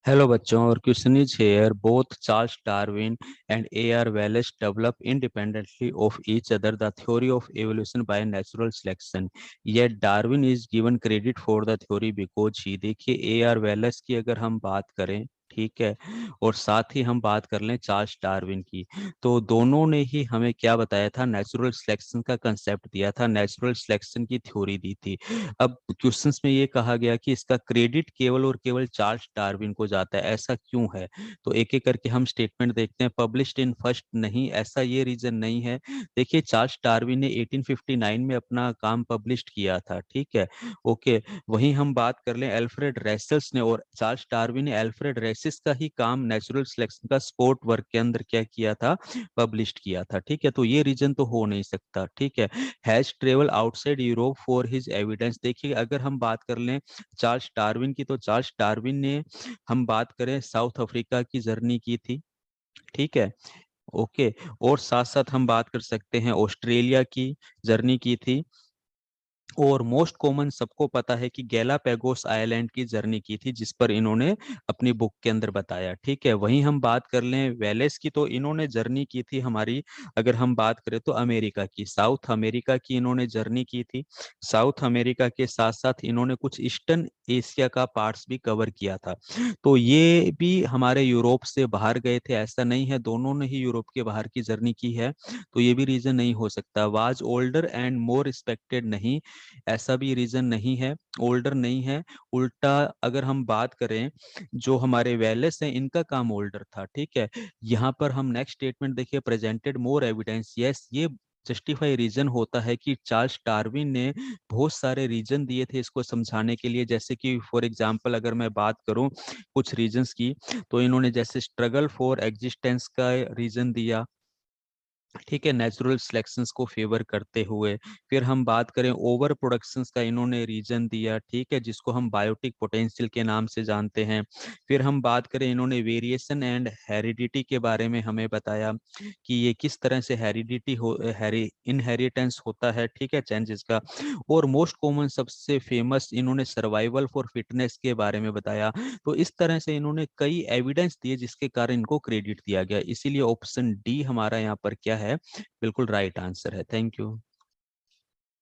Hello बच्चों और question is here both Charles Darwin and A.R. Wallace develop independently of each other the theory of evolution by natural selection. Yet Darwin is given credit for the theory because he देखिए A.R. Wallace की अगर हम बात करें, ठीक है, और साथ ही हम बात कर लें चार्ल्स डार्विन की, तो दोनों ने ही हमें क्या बताया था, नेचुरल सिलेक्शन का कंसेप्ट दिया था, नेचुरल सिलेक्शन की थ्योरी दी थी। अब क्वेश्चंस में ये कहा गया कि इसका क्रेडिट केवल और केवल चार्ल्स डार्विन को जाता है, ऐसा क्यों है? तो एक एक करके हम स्टेटमेंट देखते हैं। पब्लिश्ड इन फर्स्ट, नहीं, ऐसा ये रीजन नहीं है। देखिए चार्ल्स डार्विन ने 1859 में अपना काम पब्लिश्ड किया था, ठीक है, ओके। वहीं हम बात कर लें एल्फ्रेड रेसल्स ने, और चार्ल्स डार्विन ने एल्फ्रेड रेसिस का ही काम नेचुरल सिलेक्शन का स्पोर्ट वर्क के अंदर क्या किया था, पब्लिश्ड किया था, ठीक है। तो ये रीजन तो हो नहीं सकता, ठीक है। Has travel outside Europe for his evidence, देखिए अगर हम बात कर लें चार्ल्स डार्विन की, तो चार्ल्स डार्विन ने, हम बात करें साउथ अफ्रीका की जर्नी की थी, ठीक है, ओके। और साथ साथ हम बात कर सकते हैं ऑस्ट्रेलिया की जर्नी की थी, और मोस्ट कॉमन सबको पता है कि गैलापैगोस आइलैंड की जर्नी की थी, जिस पर इन्होंने अपनी बुक के अंदर बताया, ठीक है। वहीं हम बात कर लें वेलेस की, तो इन्होंने जर्नी की थी हमारी, अगर हम बात करें तो अमेरिका की, साउथ अमेरिका की इन्होंने जर्नी की थी। साउथ अमेरिका के साथ साथ इन्होंने कुछ ईस्टर्न एशिया का पार्ट्स भी कवर किया था। तो ये भी हमारे यूरोप से बाहर गए थे, ऐसा नहीं है दोनों ने ही यूरोप के बाहर की जर्नी की है, तो ये भी रीजन नहीं हो सकता। Was older and more respected, नहीं, ऐसा भी रीजन नहीं है, ओल्डर नहीं है। उल्टा अगर हम बात करें, जो हमारे वेलेस हैं इनका काम ओल्डर था, ठीक है। यहाँ पर हम नेक्स्ट स्टेटमेंट देखिए, प्रेजेंटेड मोर एविडेंस, यस, ये जस्टिफाई रीजन होता है कि चार्ल्स डार्विन ने बहुत सारे रीजन दिए थे इसको समझाने के लिए, जैसे कि फॉर एग्जांपल अगर मैं बात करूं कुछ रीजंस की, तो इन्होंने जैसे स्ट्रगल फॉर एग्जिस्टेंस का रीजन दिया, ठीक है, नेचुरल सिलेक्शंस को फेवर करते हुए। फिर हम बात करें ओवर प्रोडक्शंस का, इन्होंने रीजन दिया, ठीक है, जिसको हम बायोटिक पोटेंशियल के नाम से जानते हैं। फिर हम बात करें, इन्होंने वेरिएशन एंड हेरिडिटी के बारे में हमें बताया कि ये किस तरह से हेरिडिटी हो, इनहेरिटेंस होता है, ठीक है, चेंजेस का। और मोस्ट कॉमन सबसे फेमस इन्होंने सर्वाइवल फॉर फिटनेस के बारे में बताया। तो इस तरह से इन्होंने कई एविडेंस दिए जिसके कारण इनको क्रेडिट दिया गया, इसीलिए ऑप्शन डी हमारा यहाँ पर क्या है, बिल्कुल राइट आंसर है। Thank you.